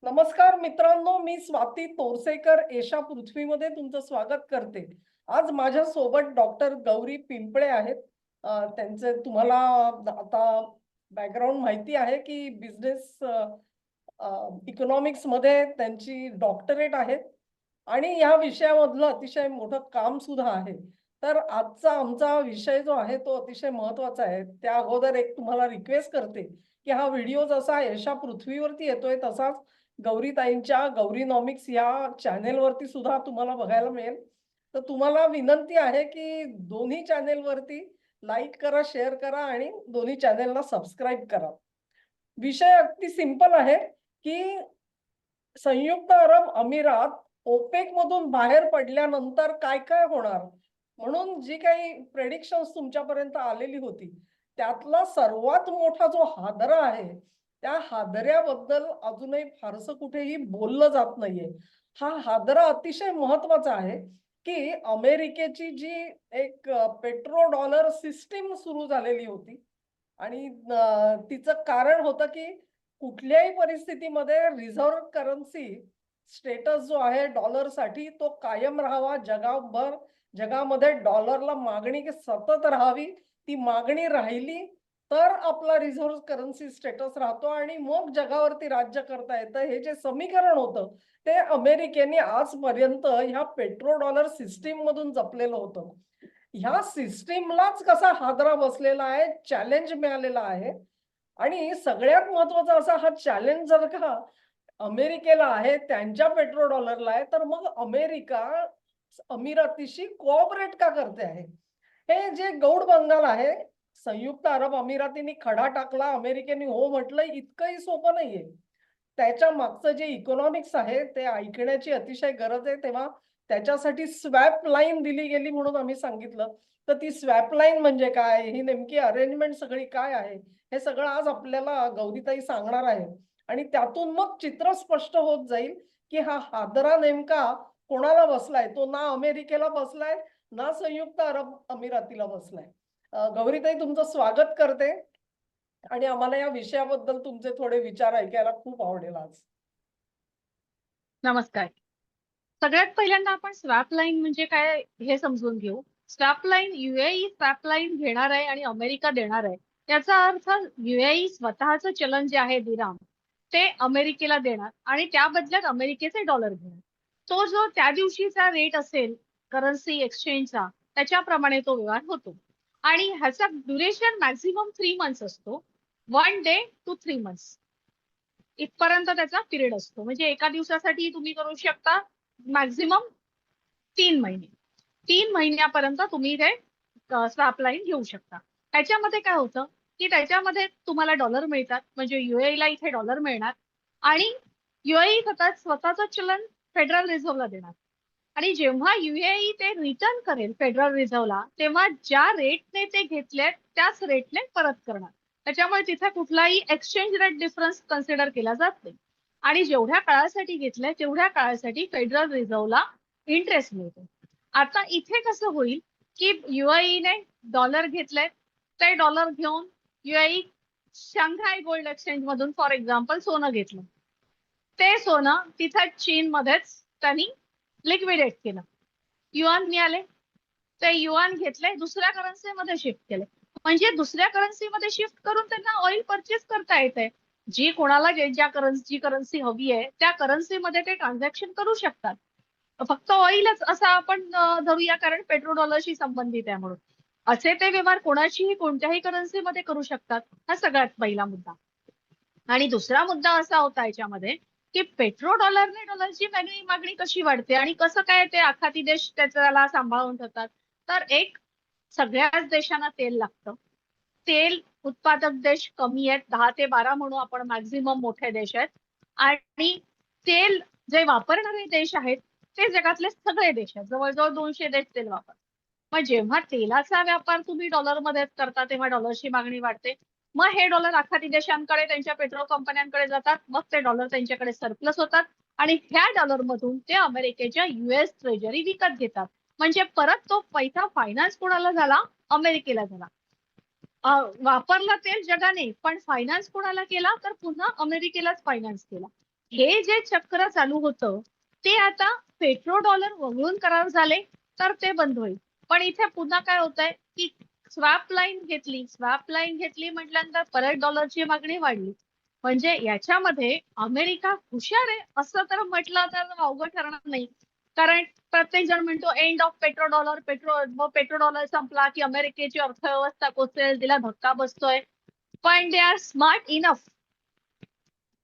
नमस्कार मित्रांनो, मी स्वाती तोरसेकर एशा पृथ्वीमध्ये तुमचं स्वागत करते. आज माझ्या सोबत डॉक्टर गौरी पिंपळे आहेत. त्यांचे तुम्हाला आता बॅकग्राऊंड माहिती आहे की बिझनेस इकॉनॉमिक्स मध्ये त्यांची डॉक्टरेट आहे आणि या विषयामधलं अतिशय मोठं काम सुद्धा आहे. तर आजचा आमचा विषय जो आहे तो अतिशय महत्त्वाचा आहे. त्या अगोदर एक तुम्हाला रिक्वेस्ट करते की हा व्हिडिओ जसा यशा पृथ्वीवरती येतोय तसाच गौरीताईंच्या गौरीनॉमिक्स या चॅनेलवरती सुद्धा तुम्हाला बघायला मिळेल. तर तुम्हाला विनंती आहे की दोन्ही चॅनेलवरती लाईक करा, शेअर करा आणि दोन्ही चॅनेलला सबस्क्राईब करा. विषय अगदी सिंपल आहे की संयुक्त अरब अमिरात ओपेक मधून बाहेर पडल्यानंतर काय काय होणार, म्हणून जी काही प्रेडिक्शन्स तुमच्यापर्यंत आलेली होती त्यातला सर्वात मोठा जो हादरा आहे त्या हादऱ्याबद्दल अजूनही फारसं कुठेही बोललं जात नाहीये. हा हादरा अतिशय महत्वाचा आहे की अमेरिकेची जी एक पेट्रो डॉलर सिस्टीम सुरू झालेली होती आणि तिचं कारण होतं की कुठल्याही परिस्थितीमध्ये रिझर्व्ह करन्सी स्टेटस जो आहे डॉलरसाठी तो कायम राहावा. जगामध्ये डॉलरला मागणी सतत राहावी. ती मागणी राहिली तर आपला रिझर्व्ह करन्सी स्टेटस राहतो आणि मग जगावरती राज्य करता येतं. हे जे समीकरण होतं ते अमेरिकेने आजपर्यंत ह्या पेट्रो डॉलर सिस्टीम मधून जपलेलं होतं. ह्या सिस्टीमलाच कसा हादरा बसलेला आहे, चॅलेंज मिळालेला आहे. आणि सगळ्यात महत्वाचा असा हा चॅलेंज जर का अमेरिकेला आहे, त्यांच्या पेट्रो डॉलरला आहे, तर मग अमेरिका अमिरातीशी कोऑपरेट का करते आहे? हे जे गौड बंगाल आहे, संयुक्त अरब अमिरातीने खडा टाकला, अमेरिकेने हो म्हटलं, इतकंही सोपं नाहीये. त्याच्या मागचं जे इकॉनॉमिक्स आहे ते ऐकण्याची अतिशय गरज आहे. तेव्हा त्याच्यासाठी स्वॅप लाईन दिली गेली म्हणून आम्ही सांगितलं. तर ती स्वॅप लाईन म्हणजे काय? ही नेमकी अरेंजमेंट सगळी काय आहे? हे सगळं आज आपल्याला गौरीताई सांगणार आहे. आणि त्यातून मग चित्र स्पष्ट होत जाईल, की हा हादरा नेमका कोणाला बसलाय? तो ना अमेरिकेला बसलाय, ना संयुक्त अरब अमिरातीला बसलाय. गौरीताई तुमचं स्वागत करते आणि आम्हाला या विषयाबद्दल तुमचे थोडे विचार ऐकायला खूप आवडेल आज. नमस्कार. सगळ्यात पहिल्यांदा आपण स्वॅप लाईन म्हणजे काय हे समजून घेऊ. Swap line UAE swap line घेणार आहे आणि अमेरिका देणार आहे. याचा अर्थ युएई स्वतःचं चलन जे आहे दिराम ते अमेरिकेला देणार आणि त्या बदल्यात अमेरिकेचे डॉलर घेणार. तो जो त्या दिवशीचा रेट असेल करन्सी एक्सचेंजचा त्याच्याप्रमाणे तो व्यवहार होतो आणि ह्याचा ड्युरेशन मॅक्झिमम 3 मंथ्स असतो. 1 डे टू 3 मंथ्स इथपर्यंत त्याचा पिरियड असतो. म्हणजे एका दिवसासाठी तुम्ही करू शकता मॅक्झिमम 3 महिने. 3 महिन्यापर्यंत तुम्ही ते स्वॅप लाईन घेऊ शकता. त्याच्यामध्ये काय होतं की त्याच्यामध्ये तुम्हाला डॉलर मिळतात, म्हणजे युएईला इथे डॉलर मिळणार आणि युएई स्वतःचं चलन फेडरल रिझर्व्हला देणार आणि जेव्हा युएई ते रिटर्न करेल फेडरल रिझर्व्हला तेव्हा ज्या रेटने ते घेतले त्याच रेटने परत करणार. त्याच्यामुळे तिथे कुठलाही एक्सचेंज रेट डिफरन्स कन्सिडर केला जात नाही आणि जेवढ्या काळासाठी घेतलंय तेवढ्या काळासाठी फेडरल रिझर्व्हला इंटरेस्ट मिळतो. आता इथे कसं होईल की युएईने डॉलर घेतले, ते डॉलर घेऊन युएई शांघाय गोल्ड एक्सचेंज मधून फॉर एक्झाम्पल सोनं घेतलं. ते सोनं तिथे चीनमध्येच त्यांनी लिक्विडेट केलं. युआन मिळाले, ते युआन घेतले दुसऱ्या करन्सीमध्ये शिफ्ट केले. म्हणजे दुसऱ्या करन्सीमध्ये शिफ्ट करून त्यांना ऑइल परचेस करता येते. जी कोणाला ज्या करन्सी हवी आहे त्या करन्सीमध्ये ते ट्रान्झॅक्शन करू शकतात. फक्त ऑइलच असं आपण धरूया कारण पेट्रो डॉलरशी संबंधित आहे म्हणून. असे ते व्यवहार कोणाशीही कोणत्याही करन्सीमध्ये करू शकतात. हा सगळ्यात पहिला मुद्दा. आणि दुसरा मुद्दा असा होता याच्यामध्ये की पेट्रो डॉलरने डॉलरची मागणी कशी वाढते आणि कसं काय ते आखाती देश त्याला सांभाळून ठेवतात. तर एक, सगळ्याच देशांना तेल लागतं. तेल उत्पादक देश कमी आहेत, 10 ते 12 म्हणून आपण मॅक्झिमम मोठे देश आहेत आणि तेल जे वापरणारे देश आहेत ते जगातले सगळे देश आहेत. जवळजवळ 200 देश तेल वापरतात. मग जेव्हा तेलाचा व्यापार तुम्ही डॉलरमध्ये करता तेव्हा डॉलरची मागणी वाढते. मग हे डॉलर आखाती देशांकडे त्यांच्या पेट्रोल कंपन्यांकडे जातात, मग ते डॉलर त्यांच्याकडे सरप्लस होतात आणि ह्या डॉलरमधून ते अमेरिकेच्या युएस ट्रेजरी विकत घेतात. म्हणजे परत तो पैसा फायनान्स कोणाला झाला? अमेरिकेला झाला. वापरला तेल जगाने पण फायनान्स कोणाला केला? तर पुन्हा अमेरिकेलाच फायनान्स केला. हे जे चक्र चालू होतं ते आता पेट्रो डॉलर वगळून करार झाले तर ते बंद होईल. पण इथे पुन्हा काय होतंय की स्वॅप लाईन घेतली म्हटल्यानंतर परत डॉलरची मागणी वाढली. म्हणजे याच्यामध्ये अमेरिका हुशार आहे असं तर म्हटलं तर अवघड ठरणार नाही. कारण प्रत्येक जण म्हणतो end of petro dollar, petro dollar संपला की अमेरिकेची अर्थव्यवस्था कोसळेल, तिला धक्का बसतोय. पण they are smart enough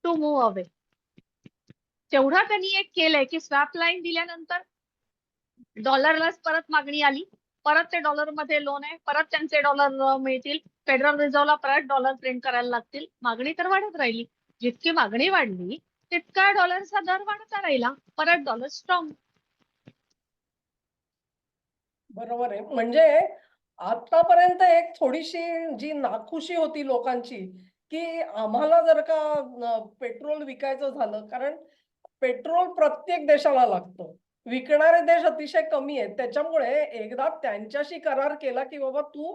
to move away. तेवढा त्यांनी एक केलंय की स्वॅप लाईन दिल्यानंतर डॉलरलाच परत मागणी आली. परत ते डॉलर मध्ये लोन आहे, परत त्यांचे डॉलर मिळतील. फेडरल रिझर्व्हला परत डॉलर प्रिंट करायला लागतील. मागणी तर वाढत राहिली. जितकी मागणी वाढली तितका डॉलरचा दर वाढता राहिला. परत डॉलर स्ट्रॉंग. बरोबर आहे. म्हणजे आतापर्यंत एक थोडीशी जी नाखुशी होती लोकांची, की आम्हाला जर का पेट्रोल विकायचं झालं, कारण पेट्रोल प्रत्येक देशाला लागतं. विकणारे देश अतिशय कमी आहेत. त्याच्यामुळे एकदा त्यांच्याशी करार केला, की बाबा तू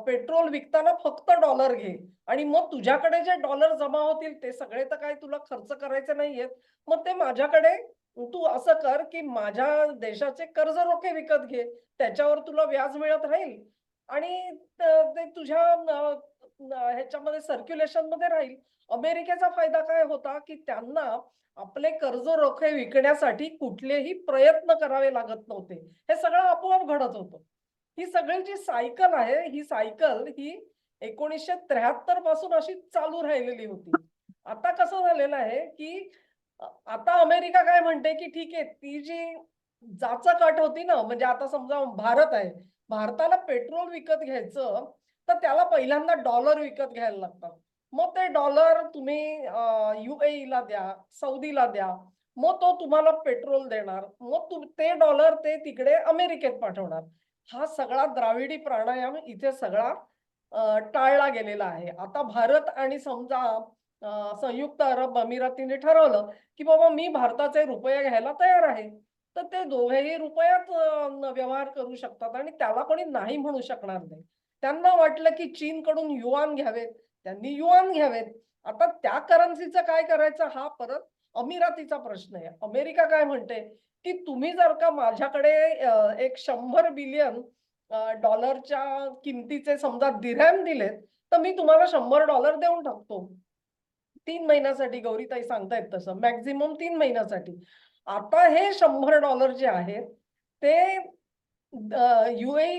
पेट्रोल विकताना फक्त डॉलर घे आणि मग तुझ्याकडे जे डॉलर जमा होतील ते सगळे तर काही तुला खर्च करायचे नाहीयेत. मग ते माझ्याकडे तू असं कर, की माझ्या देशाचे कर्ज रोखे विकत घे. त्याच्यावर तुला व्याज मिळत राहील आणि ते तुझ्या ह्याच्यामध्ये सर्क्युलेशन मध्ये राहील. अमेरिकेचा फायदा काय होता, की त्यांना आपले कर्ज रोखे विकण्यासाठी कुठलेही प्रयत्न करावे लागत नव्हते. हे सगळं आपोआप घडत होतं. ही सगळी जी सायकल आहे, ही सायकल ही 1973 पासून अशी चालू राहिलेली होती. आता कसं झालेलं आहे, की आता अमेरिका काय म्हणते, की ठीक आहे, ती जी जाचक अट होती ना, म्हणजे आता समजा भारत आहे. भारताला पेट्रोल विकत घ्यायचं, तर त्याला पहिल्यांदा डॉलर विकत घ्यायला लागतात. मग ते डॉलर तुम्ही UAEला द्या, सौदीला द्या. मग तो तुम्हाला पेट्रोल देणार. मग ते डॉलर ते तिकडे अमेरिकेत पाठवणार. हा सगळा द्राविडी प्राणायाम इथे सगळा टाळला गेलेला आहे. आता भारत आणि समजा संयुक्त अरब अमिरातीने ठरवलं, की बाबा मी भारताचे रुपये घ्यायला तयार आहे. तर ते दोघेही रुपयात व्यवहार करू शकतात आणि त्याला कोणी नाही म्हणू शकणार नाही. त्यांना वाटलं, की चीनकडून युआन घ्यावेत, त्यांनी युआन घ्यावेत. आता त्या करन्सीचं काय करायचं हा परत अमिरातीचा प्रश्न आहे. अमेरिका काय म्हणते, की तुम्ही जर का माझ्याकडे एक 100 बिलियन डॉलरच्या किमतीचे समजा दिरहम दिलेत, तर मी तुम्हाला $100 देऊन टाकतो. 3 महिन्यासाठी गौरीताई सांगतायत तसं. मॅक्सिमम 3 महिन्यासाठी. आता हे $100 जे आहेत, ते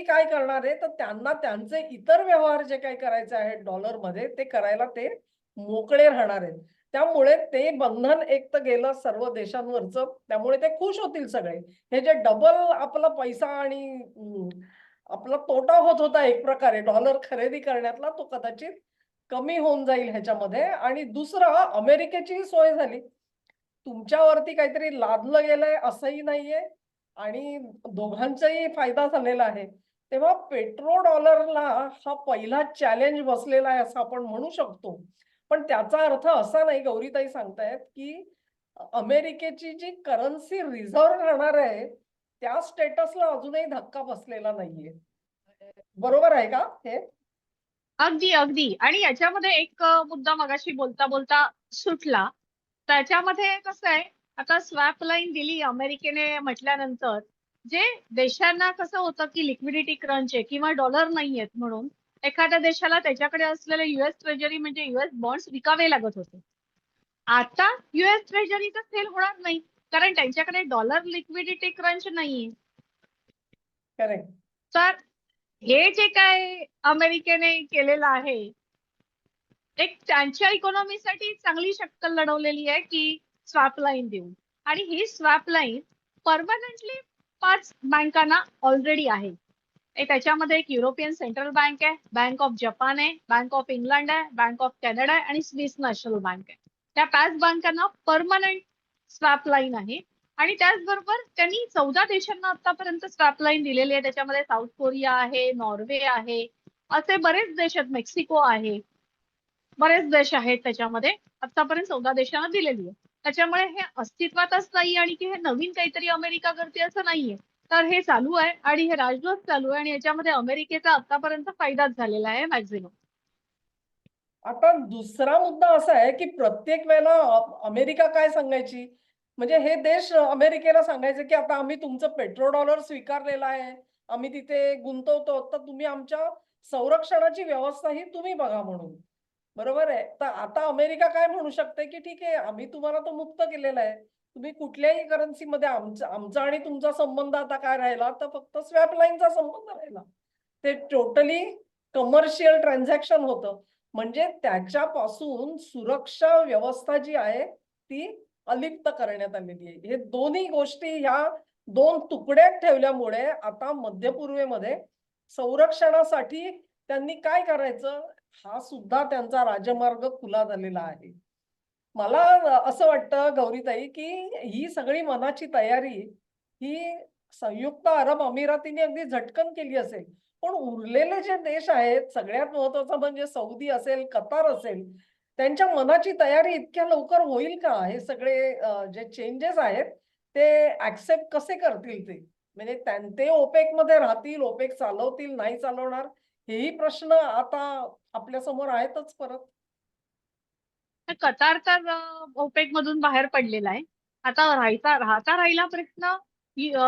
काय करणार आहे, तर त्यांना त्यांचे इतर व्यवहार जे काही करायचे आहेत डॉलरमध्ये, ते करायला ते मोकळे राहणार आहेत. त्यामुळे ते बंधन एक तर गेलं सर्व देशांवरचं. त्यामुळे ते खुश होतील सगळे. हे जे डबल आपला पैसा आणि आपला तोटा होत होता एक प्रकारे डॉलर खरेदी करण्यातला, तो कदाचित कमी होऊन जाईल ह्याच्यामध्ये. आणि दुसरं अमेरिकेचीही सोय झाली. तुमच्यावरती काहीतरी लादलं गेलंय असंही नाहीये आणि दोघांचाही फायदा झालेला आहे. तेव्हा पेट्रो डॉलरला हा पहिला चॅलेंज बसलेला आहे असं आपण म्हणू शकतो. पण त्याचा अर्थ असा नाही, गौरीताई सांगतायत, की अमेरिकेची जी करन्सी रिझर्व्ह राहणार आहे, त्या स्टेटसला अजूनही धक्का बसलेला नाहीये. बरोबर आहे का हे? अगदी अगदी. आणि याच्यामध्ये एक मुद्दा मगाशी बोलता बोलता सुटला. त्याच्यामध्ये कसं आहे, आता स्वॅप लाईन दिली अमेरिकेने म्हटल्यानंतर जे देशांना कसं होतं की लिक्विडिटी क्रंच आहे किंवा डॉलर नाहीयेत म्हणून एखाद्या देशाला त्याच्याकडे असलेले युएस ट्रेजरी म्हणजे युएस बॉन्ड्स विकावे लागत होते. आता युएस ट्रेजरीचं सेल होणार नाही कारण त्यांच्याकडे डॉलर लिक्विडिटी क्रंच नाहीये. करेक्ट. तर हे जे काय अमेरिकेने केलेलं आहे एक त्यांच्या इकॉनॉमीसाठी चांगली शक्कल लढवलेली आहे की स्वॅप लाईन देऊन. आणि ही स्वॅप लाईन परमनंटली 5 बँकांना ऑलरेडी आहे. त्याच्यामध्ये एक युरोपियन सेंट्रल बँक आहे, बँक ऑफ जपान आहे, बँक ऑफ इंग्लंड आहे, बँक ऑफ कॅनडा आहे आणि स्विस नॅशनल बँक आहे. त्या 5 बँकांना परमनंट स्वॅप लाईन आहे. आणि त्याचबरोबर त्यांनी 14 देशांना आतापर्यंत स्वॅप लाईन दिलेली आहे. त्याच्यामध्ये साऊथ कोरिया आहे, नॉर्वे आहे, असे बरेच देश आहेत, मेक्सिको आहे, बरेच देश आहेत त्याच्यामध्ये. आतापर्यंत 14 देशांना दिलेली आहे. त्याच्यामुळे हे अस्तित्वातच नाही आणि की हे नवीन काहीतरी अमेरिका करते असं नाहीये. तर हे चालू आहे आणि हे राजदूत चालू आहे आणि याच्यामध्ये अमेरिकेचा आतापर्यंत फायदाच झालेला आहे मॅक्झिमम. आता दुसरा मुद्दा असा आहे की प्रत्येक वेळेला अमेरिका काय सांगायची, म्हणजे हे देश अमेरिकेला सांगायचे की आता आम्ही तुमचं पेट्रोडॉलर स्वीकारलेला आहे, आम्ही तिथे गुंतवतो, तर तुम्ही आमच्या संरक्षणाची व्यवस्था ही तुम्ही बघा म्हणून. बरोबर आहे. तर आता अमेरिका काय म्हणू शकते की ठीक आहे, आम्ही तुम्हाला तो मुक्त केलेला आहे. तुम्ही कुठल्याही करन्सीमध्ये आमचा आमचा आणि तुमचा संबंध आता काय राहिला, तर फक्त स्वॅप लाईनचा संबंध राहिला. ते टोटली कमर्शियल ट्रान्झॅक्शन होतं. म्हणजे त्याच्यापासून सुरक्षा व्यवस्था जी आहे ती अलिप्त करण्यात आलेली आहे. हे दोन्ही गोष्टी ह्या दोन तुकड्यात ठेवल्यामुळे आता मध्य पूर्वेमध्ये संरक्षणासाठी त्यांनी काय करायचं हा सुद्धा त्यांचा राजमार्ग खुला झालेला आहे. मला असं वाटतं गौरीताई, की ही सगळी मनाची तयारी ही संयुक्त अरब अमिरातीने अगदी झटकन केली असेल. पण उरलेले जे देश आहेत, सगळ्यात महत्त्वाचं म्हणजे सौदी असेल, कतार असेल, त्यांच्या मनाची तयारी इतक्या लवकर होईल का? हे सगळे जे चेंजेस आहेत, ते एक्सेप्ट कसे करतील ते? म्हणजे ते OPECमध्ये राहतील, OPEC चालवतील, नाही चालवणार, हेही प्रश्न आता आपल्यासमोर आहेतच परत. तर कतार तर ओपेक मधून बाहेर पडलेला आहे. आता राहिला प्रश्न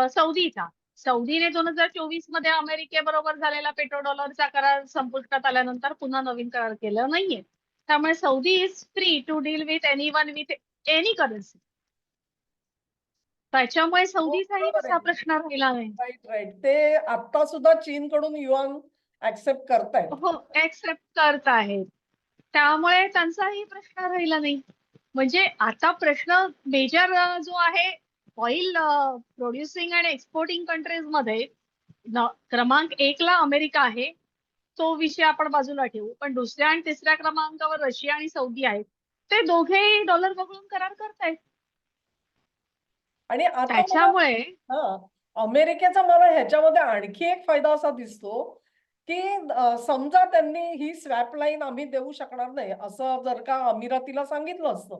सौदीचा. सौदीने 2024 मध्ये अमेरिकेबरोबर झालेला पेट्रोडॉलरचा करार संपुष्टात आल्यानंतर पुन्हा नवीन करार केला नाहीये. त्यामुळे Saudi is free to deal with anyone with any currency. त्याच्यामुळे हो, सौदीचाही बरोबर तसा आहे. प्रश्न राहिला नाही. Right, right. ते आता सुद्धा चीनकडून युआन ऍक्सेप्ट करतायत. हो, एक्सेप्ट करत आहेत. त्यामुळे त्यांचाही प्रश्न राहिला नाही. म्हणजे आता प्रश्न मेजर जो आहे ऑइल प्रोड्युसिंग आणि एक्सपोर्टिंग कंट्रीज मध्ये क्रमांक 1 ला अमेरिका आहे. तो विषय आपण बाजूला ठेवू. पण दुसऱ्या आणि तिसऱ्या क्रमांकावर रशिया आणि सौदी आहेत. ते दोघेही डॉलर वगळून करार करतायत. आणि आता मला त्याच्यामुळे हां, अमेरिकेचा मला ह्याच्यामध्ये आणखी एक फायदा असा दिसतो, की समजा त्यांनी ही स्वॅप लाईन आम्ही देऊ शकणार नाही, असं जर का अमिरातीला सांगितलं असतं,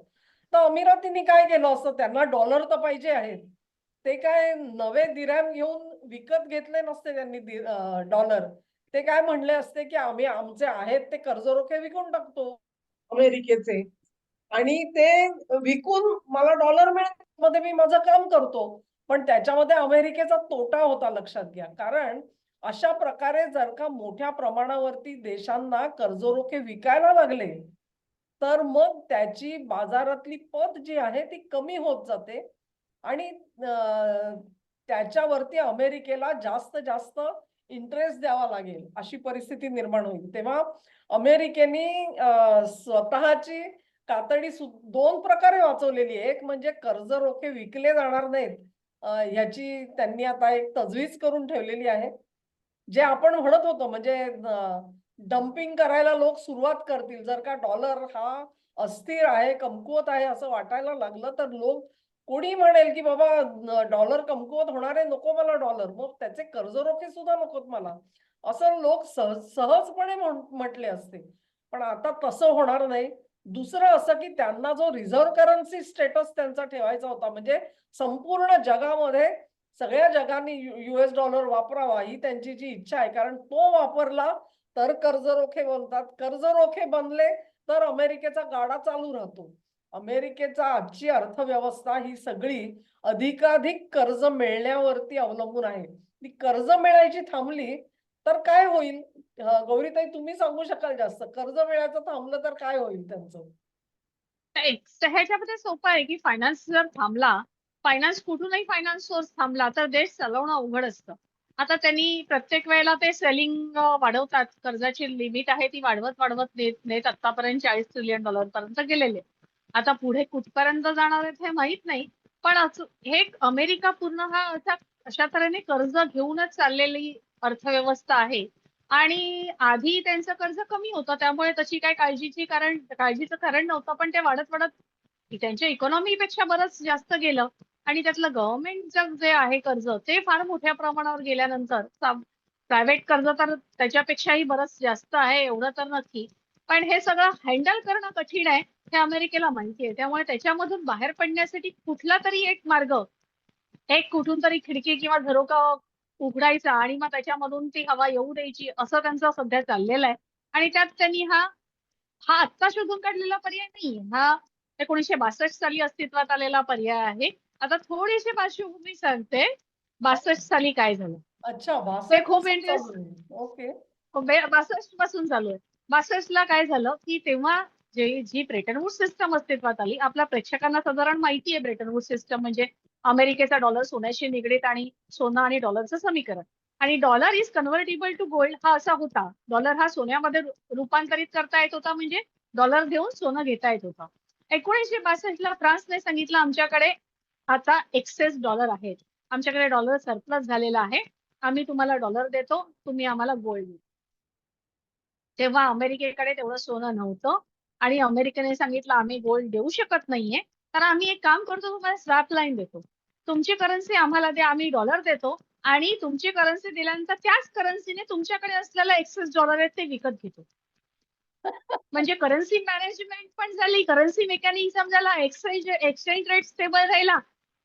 तर अमिरातीने काय केलं असतं? त्यांना डॉलर तर पाहिजे आहेत. ते काय नवे दिरहम घेऊन विकत घेतले नसते त्यांनी डॉलर. ते काय म्हणले असते, की आम्ही आमचे आहेत ते कर्जरोखे विकून टाकतो अमेरिकेचे. आणि ते विकून मला डॉलर मिळेल मध्ये मी माझं काम करतो. पण त्याच्यामध्ये अमेरिकेचा तोटा होता लक्षात घ्या. कारण अशा प्रकारे जर का मोठ्या प्रमाणावरती देशांना कर्जरोखे विकायला लागले, तर मग त्याची बाजारातली पत जी आहे ती कमी होत जाते आणि त्याच्यावरती अमेरिकेला जास्त जास्त इंटरेस्ट द्यावा लागेल, अशी परिस्थिती निर्माण होईल. तेव्हा अमेरिकेने स्वतःची कातडी 2 प्रकारे वाचवलेली आहे. एक म्हणजे कर्ज रोखे विकले जाणार नाहीत. ह्याची त्यांनी आता एक तजवीज करून ठेवलेली आहे. जे आपण म्हणत होतो म्हणजे डंपिंग करायला लोक सुरुवात करतील. जर का डॉलर हा अस्थिर आहे, कमकुवत आहे असं वाटायला लागलं, तर लोक कोणी म्हणेल, की बाबा डॉलर कमकुवत होणार आहे, नको मला डॉलर. मग त्याचे कर्जरोखे सुद्धा नकोत मला. असं लोक सहजपणे म्हटले असते. पण आता तसं होणार नाही. दुसरं असं, की त्यांना जो रिझर्व्ह करन्सी स्टेटस त्यांचा ठेवायचा होता, म्हणजे संपूर्ण जगामध्ये सगळ्या जगाने यूएस डॉलर वापरावा ही त्यांची जी इच्छा आहे. कारण तो वापरला तर कर्जरोखे बनतात. कर्जरोखे बनले तर अमेरिकेचा गाडा चालू राहतो. अमेरिकेचा आजची अर्थव्यवस्था ही सगळी अधिकाधिक कर्ज मिळण्यावरती अवलंबून आहे. ती कर्ज मिळायची थांबली तर काय होईल? गौरीताई तुम्ही सांगू शकाल जास्त. कर्ज मिळायचं थांबलं तर काय होईल त्यांचं? ह्याच्यामध्ये सोपं आहे की फायनान्स जर थांबला, कुठूनही फायनान्स सोर्स थांबला तर देश चालवणं अवघड असतं. आता त्यांनी प्रत्येक वेळेला ते सेलिंग वाढवतात. कर्जाची लिमिट आहे ती वाढवत वाढवत नेत नेत आतापर्यंत $40 ट्रिलियन पर्यंत गेलेले. आता पुढे कुठपर्यंत जाणार आहेत हे माहित नाही. पण हे अमेरिका पूर्ण हा अशा तऱ्हेने कर्ज घेऊनच चाललेली अर्थव्यवस्था आहे. आणि आधी त्यांचं कर्ज कमी होतं त्यामुळे तशी काही काळजीचं कारण नव्हतं. पण ते वाढत वाढत त्यांच्या इकॉनॉमीपेक्षा बरंच जास्त गेलं. आणि त्यातलं गव्हर्नमेंटचं जे आहे कर्ज ते फार मोठ्या प्रमाणावर गेल्यानंतर प्रायव्हेट कर्ज तर त्याच्यापेक्षाही बरंच जास्त आहे एवढं तर नक्की. पण हे सगळं हँडल करणं कठीण आहे हे अमेरिकेला माहिती आहे. त्यामुळे त्याच्यामधून बाहेर पडण्यासाठी कुठला तरी एक मार्ग, एक कुठून तरी खिडकी किंवा झरोका उघडायचा आणि मग त्याच्यामधून ती हवा येऊ द्यायची असं त्यांचं सध्या चाललेलं आहे. आणि त्यात त्यांनी हा हा आत्ता शोधून काढलेला पर्याय नाही, हा 1962 साली अस्तित्वात आलेला पर्याय आहे. आता थोडीशी पार्श्वभूमी सांगते, 62 साली काय झालं अच्छा, ते 62 खूप पासून इंटरेस्ट. चालू आहे. ओके. 62 पासून चालू आहे. 62 ला काय झालं की तेव्हा जी ब्रेटन वूड सिस्टम अस्तित्वात आली, आपल्या प्रेक्षकांना साधारण माहिती आहे ब्रेटन वूड सिस्टम म्हणजे अमेरिकेचा डॉलर सोन्याशी निगडीत आणि सोनं आणि डॉलरचं समीकरण. आणि dollar is convertible to gold हा असा होता, डॉलर हा सोन्यामध्ये रूपांतरित करता येत होता, म्हणजे डॉलर देऊन सोनं घेता येत होतं. 1962 ला फ्रान्सने सांगितलं आमच्याकडे आता एक्सेस डॉलर आहेत, आमच्याकडे डॉलर सरप्लस झालेला आहे, आम्ही तुम्हाला डॉलर देतो, तुम्ही आम्हाला गोल्ड. तेव्हा अमेरिकेकडे तेवढं सोनं नव्हतं आणि अमेरिकेने सांगितलं आम्ही गोल्ड देऊ शकत नाहीये, तर आम्ही एक काम करतो, तुम्हाला स्वॅप लाईन देतो, तुमची करन्सी आम्हाला द्या, आम्ही डॉलर देतो आणि तुमची करन्सी दिल्यानंतर त्याच करन्सीने तुमच्याकडे असलेला एक्सेस डॉलर आहेत ते विकत घेतो. म्हणजे करन्सी मॅनेजमेंट पण झाली, करन्सी मेकॅनिझम झाला, एक्सचेंज रेट स्टेबल राहिला,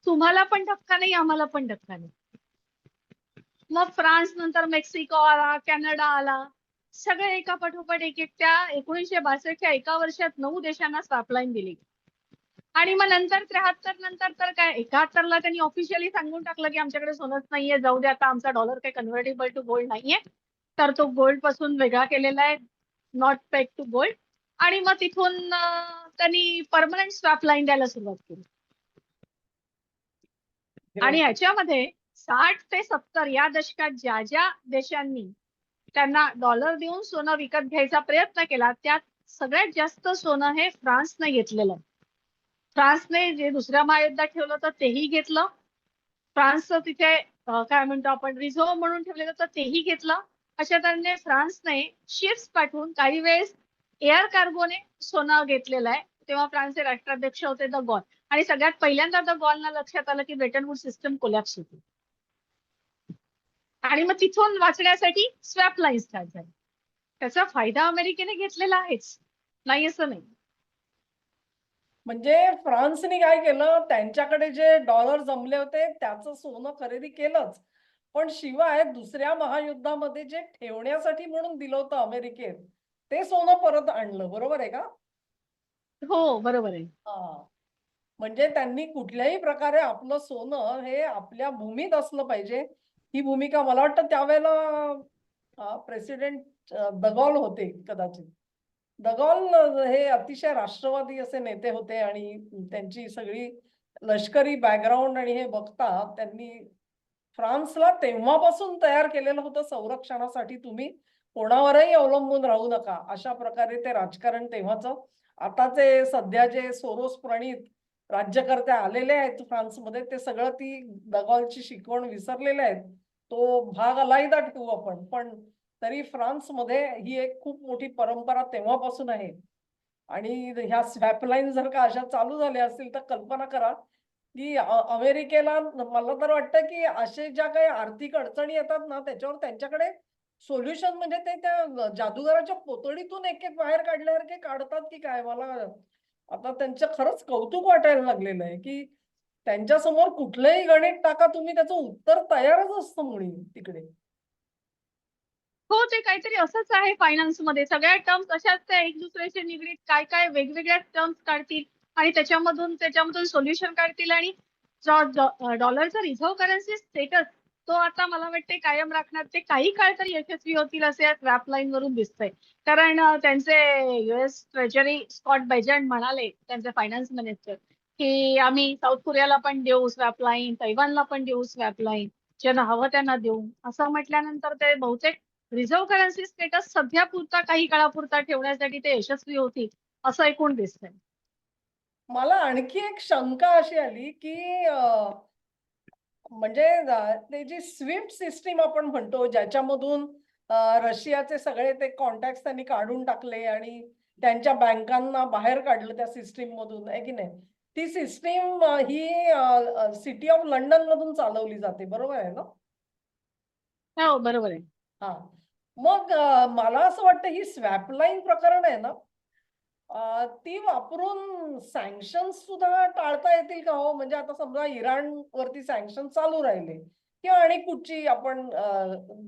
तुम्हाला पण धक्का नाही, आम्हाला पण धक्का नाही. मग फ्रान्स नंतर मेक्सिको आला, कॅनडा आला, सगळे एका पाठोपाठ एक एक त्या 1962च्या एका वर्षात 9 देशांना स्वॅपलाईन दिली. आणि मग नंतर 73 नंतर तर काय 71 ला त्यांनी ऑफिशियली सांगून टाकलं की आमच्याकडे सोनंच नाहीये, जाऊ दे आता, आमचा डॉलर काही कन्व्हर्टेबल टू गोल्ड नाहीये, तर तो गोल्ड पासून वेगळा केलेला आहे, नॉट पेग टू गोल्ड. आणि मग तिथून त्यांनी परमनंट स्वॅप लाईन द्यायला सुरुवात केली. आणि ग्रेट. ह्याच्यामध्ये 60 ते 70 या दशकात ज्या ज्या देशांनी त्यांना डॉलर देऊन सोनं विकत घ्यायचा प्रयत्न केला, त्यात सगळ्यात जास्त सोनं हे फ्रान्सने घेतलेलं. फ्रान्सने जे दुसऱ्या महायुद्धात ठेवलं होतं तेही घेतलं. फ्रान्सचं तिथे काय म्हणतो आपण रिझर्व्ह म्हणून ठेवलेलं होतं तेही घेतलं. अशा तऱ्हेने फ्रान्सने शिप्स पाठवून काही वेळेस एअर कार्गोने सोनं घेतलेलं आहे. तेव्हा फ्रान्सचे राष्ट्राध्यक्ष होते द गॉल. आणि सगळ्यात पहिल्यांदा द गॉलना लक्षात आलं की ब्रेटन वूड सिस्टम कोलॅप्स होती. आणि मग तिथून वाचण्यासाठी स्वॅप लाईन स्टार्ट झाली. त्याचा फायदा अमेरिकेने घेतलेला आहेच, नाही असं नाही. म्हणजे फ्रान्सने काय केलं, त्यांच्याकडे जे डॉलर जमले होते त्याचं सोनं खरेदी केलंच, पण शिवाय दुसऱ्या महायुद्धामध्ये जे ठेवण्यासाठी म्हणून दिलं होतं अमेरिकेत, ते सोनं परत आणलं. बरोबर आहे का? हो बरोबर आहे. हा. म्हणजे त्यांनी कुठल्याही प्रकारे आपलं सोनं हे आपल्या भूमीत असलं पाहिजे, ही भूमिका मला वाटतं त्यावेळेला प्रेसिडेंट दगॉल होते कदाचित. दगॉल हे अतिशय राष्ट्रवादी असे नेते होते आणि त्यांची सगळी लष्करी बॅकग्राऊंड आणि हे बघता त्यांनी फ्रान्सला तेव्हापासून तयार केलेलं होतं संरक्षणासाठी, तुम्ही कोणावरही अवलंबून राहू नका, अशा प्रकारे ते राजकारण तेव्हाचं. आताचे सध्या जे सोरोस प्रणीत राज्यकर्ते आलेले आहेत फ्रान्समध्ये, ते सगळं ती दगॉलची शिकवण विसरलेले आहेत. तो भाग अलायदा ठेवू आपण, पण तरी फ्रान्समध्ये ही एक खूप मोठी परंपरा तेव्हापासून आहे. आणि ह्या स्वॅप लाईन जर का अशा चालू झाल्या असतील तर कल्पना करा की अमेरिकेला, मला तर वाटतं की असे ज्या काही आर्थिक अडचणी येतात ना, त्याच्यावर त्यांच्याकडे सोल्युशन म्हणजे ते त्या जादूगाराच्या पोतडीतून एक एक बाहेर काढल्यासारखे काढतात की काय. मला आता त्यांचं खरंच कौतुक वाटायला लागलेलं आहे की त्यांच्या समोर कुठलंही गणित टाका तुम्ही, त्याचं उत्तर तयारच असतं मुळी तिकडे. हो ते काहीतरी असंच आहे फायनान्समध्ये, सगळ्या टर्म्स अशाच त्या एक दुसऱ्याशी निगडीत काय काय वेगवेगळ्या टर्म्स काढतील आणि त्याच्यामधून सोल्युशन काढतील. आणि डॉलरचा रिझर्व्ह करन्सी स्टेटस तो आता मला वाटते कायम राखण्यात ते काही काळ तरी यशस्वी होतील असे या स्वॅप लाईन वरून दिसतंय. कारण त्यांचे युएस ट्रेजरी स्कॉट बेजंट म्हणाले, त्यांचे फायनान्स मिनिस्टर, की आम्ही साऊथ कोरियाला पण देऊ स्वॅप लाईन, तैवानला पण देऊ स्वॅप लाईन, ज्यांना हवं त्यांना देऊ, असं म्हटल्यानंतर ते बहुतेक रिझर्व्ह करन्सी स्टेटस सध्या पुरता काही काळापुरता ठेवण्यासाठी ते यशस्वी होतील असं एकूण दिसतंय. मला आणखी एक शंका अशी आली की म्हणजे ते जी स्विफ्ट सिस्टीम आपण म्हणतो, ज्याच्यामधून रशियाचे सगळे ते कॉन्टॅक्ट त्यांनी काढून टाकले आणि त्यांच्या बँकांना बाहेर काढलं त्या सिस्टीम मधून, आहे की नाही. ती system he city of London मधून चालवली जाते, बरोबर आहे ना? हो बरोबर आहे. हा. मग मला असं वाटतं ही स्वॅप लाईन प्रकरण आहे ना, ती वापरून सँक्शन सुद्धा टाळता येतील का हो? म्हणजे आता समजा इराण वरती सँक्शन चालू राहिले किंवा आणि कुठची आपण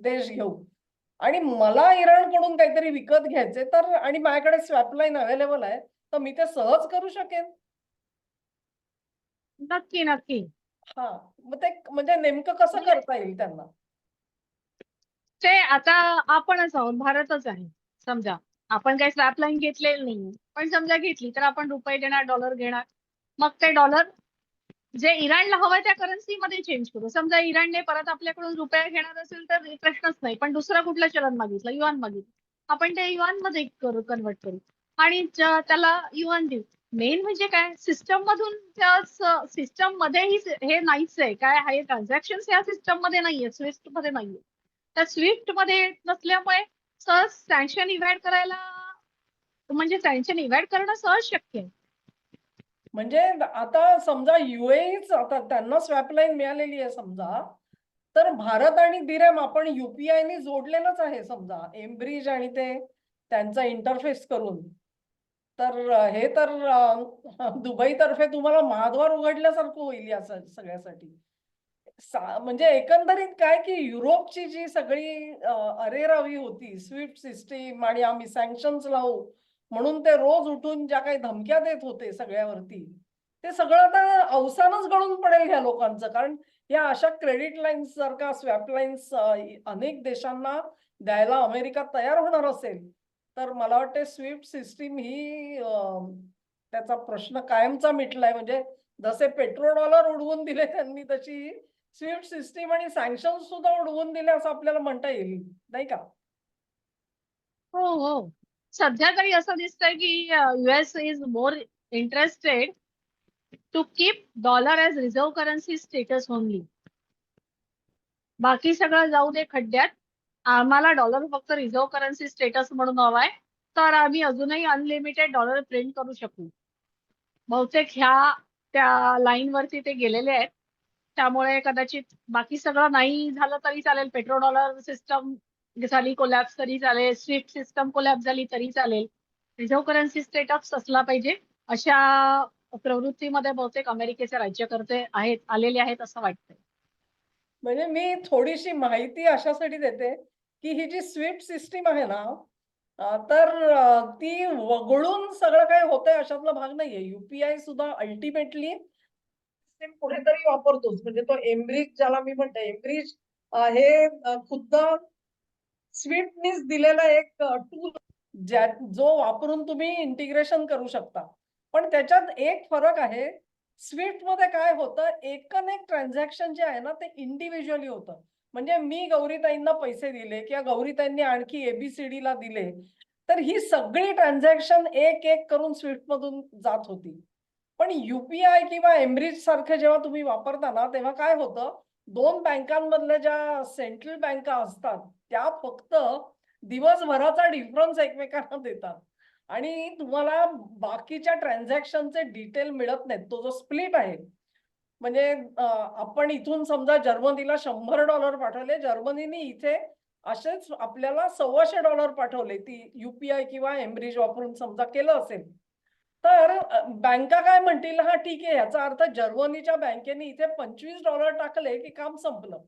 देश घेऊ, आणि मला इराणकडून काहीतरी विकत घ्यायचे तर, आणि माझ्याकडे स्वॅप लाईन अवेलेबल आहे, तर मी ते सहज करू शकेन. नक्की नक्की. हा, मग ते म्हणजे नेमकं कसं म्हणजे करता येईल त्यांना? ते आता आपणच आहोत, भारतच आहे. समजा आपण काही स्वॅप लाईन घेतलेली नाही, पण समजा घेतली तर आपण रुपये देणार, डॉलर घेणार. मग ते डॉलर जे इराणला हवंय त्या करन्सीमध्ये चेंज करू. समजा इराणने परत आपल्याकडून रुपये घेणार असेल तर प्रश्नच नाही, पण दुसरा कुठलं चलन मागितलं, युआन मागितलं, आपण ते युआन मध्ये करू, कन्वर्ट करू आणि त्याला युआन देऊ. मेन म्हणजे काय, सिस्टम मधून त्या सिस्टम मध्ये हे नाहीच आहे. काय आहे, ट्रान्झॅक्शन या सिस्टम मध्ये नाहीये, स्विफ्ट मध्ये नाहीये. त्या स्विफ्ट मध्ये नसल्यामुळे सहज सँक्शन इव्हॅड करायला, म्हणजे सँक्शन इव्हॅड करणं सहज शक्य आहे. म्हणजे आता समजा युएईच आता त्यांना स्वॅप लाईन मिळालेली आहे समजा, तर भारत आणि दिरम आपण युपीआय ने जोडलेलंच आहे समजा, एमब्रिज आणि ते त्यांचा इंटरफेस करून. तर हे तर दुबई तर्फे तुम्हाला महाद्वार उघडल्यासारखं होईल या सगळ्यासाठी. म्हणजे एकंदरीत काय की युरोपची जी सगळी अरेरावी होती, स्विफ्ट सिस्टीम आणि आम्ही सँक्शन्स लावू म्हणून ते रोज उठून ज्या काही धमक्या देत होते सगळ्यावरती, ते सगळं आता अवसानच गळून पडेल ह्या लोकांचं. कारण या अशा क्रेडिट लाईन्स जर का स्वॅप लाईन्स अनेक देशांना द्यायला अमेरिका तयार होणार असेल, तर मला वाटते स्विफ्ट सिस्टीम ही त्याचा प्रश्न कायमचा मिटलाय. म्हणजे जसे पेट्रो डॉलर उडवून दिले त्यांनी, तशी स्विफ्ट सिस्टीम आणि सँक्शन सुद्धा उडवून दिले असं आपल्याला म्हणता येईल, नाही का? हो हो. सध्या तरी असं दिसतंय की US is more interested to keep dollar as reserve currency status only. बाकी सगळं जाऊ दे खड्ड्यात, आम्हाला डॉलर फक्त रिझर्व्ह करन्सी स्टेटस म्हणून हवाय, तर आम्ही अजूनही अनलिमिटेड डॉलर प्रिंट करू शकू. बहुतेक ह्या त्या लाईन वरती ते गेलेले आहेत. त्यामुळे कदाचित बाकी सगळं नाही झालं तरी चालेल, पेट्रो डॉलर सिस्टम झाली कोलॅप्स तरी चालेल, स्विफ्ट सिस्टम कोलॅप्स झाली तरी चालेल, रिझर्व्ह करन्सी स्टेटस असला पाहिजे, अशा प्रवृत्तीमध्ये बहुतेक अमेरिकेचे राज्यकर्ते आहेत, आलेले आहेत असं वाटतंय. म्हणजे मी थोडीशी माहिती अशासाठी देते की ही जी स्विफ्ट सिस्टीम आहे ना, तर ती वगळून सगळं काही होतंय अशातला भाग नाहीये. युपीआय सुद्धा अल्टिमेटली सिस्टीम कुठेतरी वापरतोच. म्हणजे तो एम्ब्रिज ज्याला मी म्हणते, एम्ब्रिज हे खुद्द स्विफ्टनीच दिलेला एक टूल जो वापरून तुम्ही इंटिग्रेशन करू शकता. पण त्याच्यात एक फरक आहे. स्विफ्ट मध्ये काय होतं, एकन एक ट्रान्झॅक्शन जे आहे ना, ते इंडिव्हिज्युअली होतं. म्हणजे मी गौरीताईंना पैसे दिले किंवा गौरीताईंनी आणखी एबीसीडी ला दिले, तर ही सगळी ट्रान्झॅक्शन एक एक करून स्विफ्ट मधून जात होती. पण युपीआय किंवा एम्ब्रिज सारखे जेव्हा तुम्ही वापरता ना, तेव्हा काय होतं, दोन बँकांमधल्या ज्या सेंट्रल बँका असतात, त्या फक्त दिवसभराचा डिफरन्स एकमेकांना देतात आणि तुम्हाला बाकीच्या ट्रान्झॅक्शनचे डिटेल मिळत नाहीत. तो जो स्प्लिट आहे, म्हणजे आपण इथून समजा जर्मनीला $100 पाठवले, जर्मनीने इथे असेच आपल्याला $125 पाठवले, ती युपीआय किंवा एम्ब्रिज वापरून समजा केलं असेल, तर बँका काय म्हणतील, हा ठीक आहे, याचा अर्थ जर्मनीच्या बँकेने इथे $25 टाकले की काम संपलं.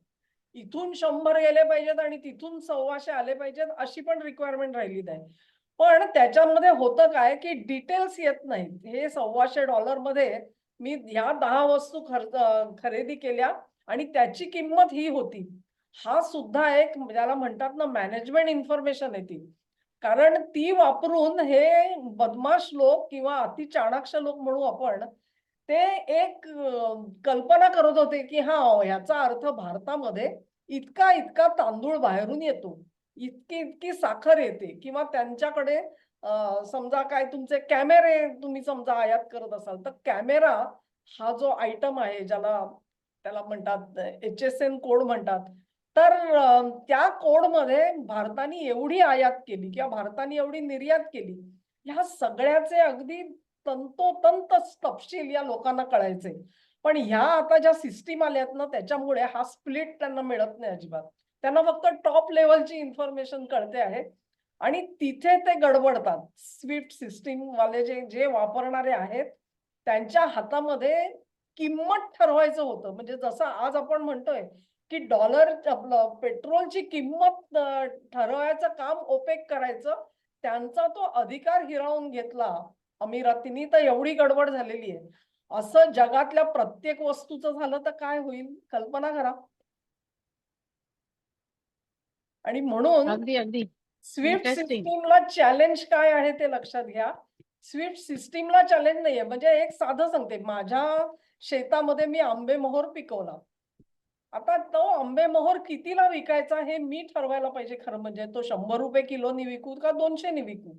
इथून 100 गेले पाहिजेत आणि तिथून 125 आले पाहिजेत, अशी पण रिक्वायरमेंट राहिली नाही. पण त्याच्यामध्ये होतं काय की डिटेल्स येत नाहीत. हे $125 मध्ये मी ह्या 10 वस्तू खरेदी केल्या आणि त्याची किंमत ही होती. हा सुद्धा एक ज्याला म्हणतात ना, मॅनेजमेंट इन्फॉर्मेशन आहे ती. कारण ती वापरून हे बदमाश लोक किंवा अति चाणाक्ष लोक म्हणू आपण, ते एक कल्पना करत होते की हा, ह्याचा अर्थ भारतामध्ये इतका इतका तांदूळ बाहेरून येतो, इतकी इतकी साखर येते, किंवा त्यांच्याकडे समजा काय तुमचे कॅमेरे तुम्ही समजा आयात करत असाल, तर कॅमेरा हा जो आयटम आहे, ज्याला त्याला म्हणतात HSN कोड म्हणतात, तर त्या कोडमध्ये भारताने एवढी आयात केली किंवा भारताने एवढी निर्यात केली, ह्या सगळ्याचे अगदी तंतोतंत तपशील या लोकांना कळायचे. पण ह्या आता ज्या सिस्टीम आल्यात ना, त्याच्यामुळे हा स्प्लिट त्यांना मिळत नाही अजिबात. त्यांना फक्त टॉप लेवलची इन्फॉर्मेशन कळते आहे आणि तिथे ते गडबडतात. स्विफ्ट सिस्टीम वाले जे जे वापरणारे आहेत, त्यांच्या हातामध्ये किंमत ठरवायचं होतं. म्हणजे जसं आज आपण म्हणतोय की डॉलर आपलं पेट्रोलची किंमत ठरवायचं काम ओपेक करायचं, त्यांचा तो अधिकार हिरावून घेतला अमिरातींनी, तर एवढी गडबड झालेली आहे. असं जगातल्या प्रत्येक वस्तूचं झालं तर काय होईल कल्पना करा. आणि म्हणून अगदी अगदी स्विफ्ट इंटरेस्टिंग. सिस्टीमला चॅलेंज काय आहे ते लक्षात घ्या. स्विफ्ट सिस्टीमला चॅलेंज नाहीये. म्हणजे एक साधं सांगते, माझ्या शेतामध्ये मी आंबेमोहोर पिकवला. आता तो आंबेमोहोर कितीला विकायचा हे मी ठरवायला पाहिजे. खरं म्हणजे तो 100 रुपये किलोनी विकू का 200 नी विकू.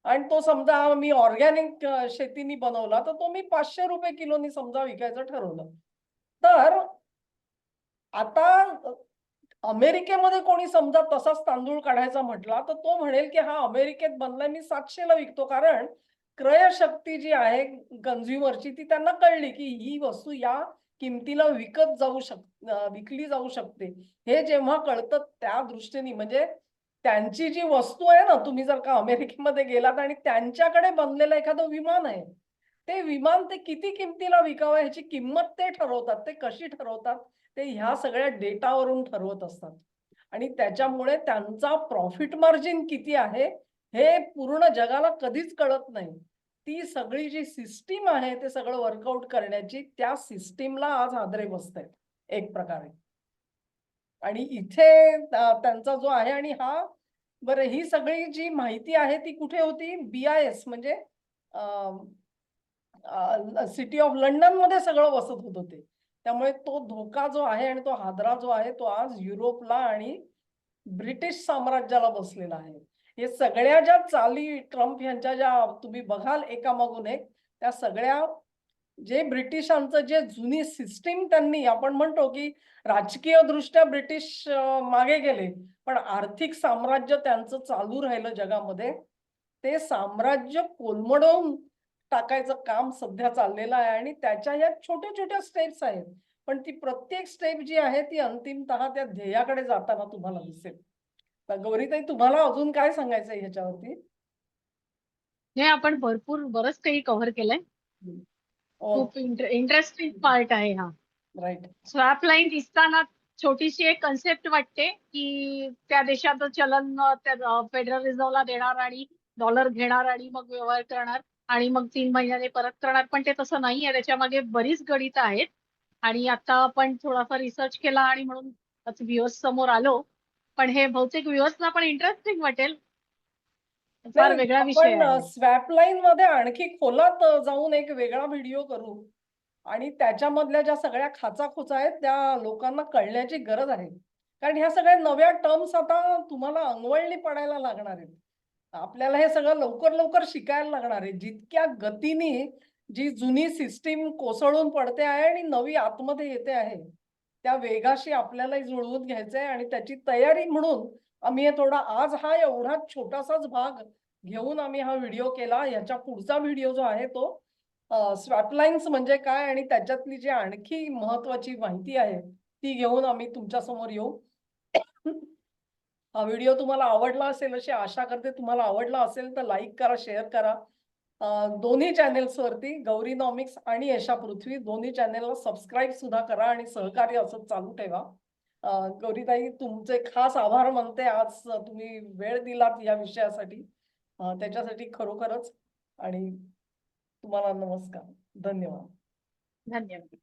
आणि तो समजा मी ऑर्गॅनिक शेतीनी बनवला तर तो मी 500 रुपये किलोनी समजा विकायचं ठरवलं. तर आता अमेरिकेमध्ये कोणी समजा तसाच तांदूळ काढायचा म्हटला तर तो म्हणेल की हा अमेरिकेत बनलाय, मी 700 ला विकतो. कारण क्रयशक्ती जी आहे कन्झ्युमरची ती त्यांना कळली की ही वस्तू या किमतीला विकली जाऊ शकते. हे जेव्हा कळतं त्या दृष्टीने, म्हणजे त्यांची जी वस्तू आहे ना, तुम्ही जर का अमेरिकेमध्ये गेलात आणि त्यांच्याकडे बनलेलं एखादं विमान आहे, ते विमान ते किती किमतीला विकावं ह्याची किंमत ते ठरवतात. ते कशी ठरवतात ते ह्या सगळ्या डेटावरून ठरवत असतात. आणि त्याच्यामुळे त्यांचा प्रॉफिट मार्जिन किती आहे हे पूर्ण जगाला कधीच कळत नाही. ती सगळी जी सिस्टीम आहे ते सगळं वर्कआउट करण्याची, त्या सिस्टीमला आज हादरे बसतायत एक प्रकारे. आणि इथे त्यांचा जो आहे आणि हा बरं, ही सगळी जी माहिती आहे ती कुठे होती? BIS म्हणजे सिटी ऑफ लंडन मध्ये सगळं बसत होतं ते. त्यामुळे तो धोका जो आहे आणि तो हादरा जो आहे तो आज युरोपला आणि ब्रिटिश साम्राज्याला बसलेला आहे. हे सगळ्या ज्या चाली ट्रम्प यांच्या ज्या तुम्ही बघाल एकामागून एक, त्या सगळ्या जे ब्रिटिशांचं जे जुनी सिस्टीम त्यांनी, आपण म्हणतो की राजकीय दृष्ट्या ब्रिटिश मागे गेले, पण आर्थिक साम्राज्य त्यांचं चालू राहिलं जगामध्ये. ते साम्राज्य कोलमडवून टाकायचं काम सध्या चाललेलं आहे आणि त्याच्या या छोट्या छोट्या स्टेप्स आहेत. पण ती प्रत्येक स्टेप जी आहे ती अंतिमतः त्या ध्येयाकडे जाताना तुम्हाला दिसेल. तर गौरीताई, तुम्हाला अजून काय सांगायचं आहे ह्याच्यावरती? हे आपण बरंच काही कव्हर केलंय. खूप इंटरेस्टिंग पार्ट आहे हा. राईट. स्वॅप लाईन दिसताना छोटीशी एक कन्सेप्ट वाटते की त्या देशाचं चलन फेडरल रिझर्व्हला देणार आणि डॉलर घेणार आणि मग व्यवहार करणार आणि मग 3 महिन्याने परत करणार. पण ते तसं नाहीये. त्याच्या मागे बरीच गणितं आहेत. आणि आता आपण थोडासा रिसर्च केला आणि म्हणून व्ह्यूअर्स समोर आलो. पण हे बहुतेक व्ह्यूअर्सना पण इंटरेस्टिंग वाटेल. फार नाही, वेगळा विषय आपण आहे. स्वॅप लाईन मध्ये आणखी खोलात जाऊन एक वेगळा व्हिडिओ करू आणि त्याच्यामधल्या ज्या सगळ्या खाचाखोचा आहेत त्या लोकांना कळण्याची गरज आहे. कारण ह्या सगळ्या नव्या टर्म्स आता तुम्हाला अंगवळणी पडायला लागणार आहेत. आपल्याला हे सगळं लवकर लवकर शिकायला लागणार आहे. जितक्या गतीने जी जुनी सिस्टीम कोसळून पडते आहे आणि नवी आतमध्ये येते आहे, त्या वेगाशी आपल्यालाही जुळवून घ्यायचंय आणि त्याची तयारी म्हणून आम्ही हे थोडा आज हा एवढा छोटासाच भाग घेऊन आम्ही हा व्हिडिओ केला. याच्या पुढचा व्हिडिओ जो आहे तो स्वॅप लाईन्स म्हणजे काय आणि त्याच्यातली जी आणखी महत्वाची माहिती आहे ती घेऊन आम्ही तुमच्या समोर येऊ. हा व्हिडिओ तुम्हाला आवडला असेल अशी आशा करते. तुम्हाला आवडला असेल तर लाईक करा, शेअर करा. दोन्ही चॅनेल्स वरती गौरीनॉमिक्स आणि यशा पृथ्वी दोन्ही चॅनेलला सबस्क्राईब सुद्धा करा आणि सहकार्य असंच चालू ठेवा. गौरीताई, तुमचे खास आभार मानते. आज तुम्ही वेळ दिलात या विषयासाठी. त्याच्यासाठी खरोखरच. आणि तुम्हाला नमस्कार. धन्यवाद. धन्यवाद.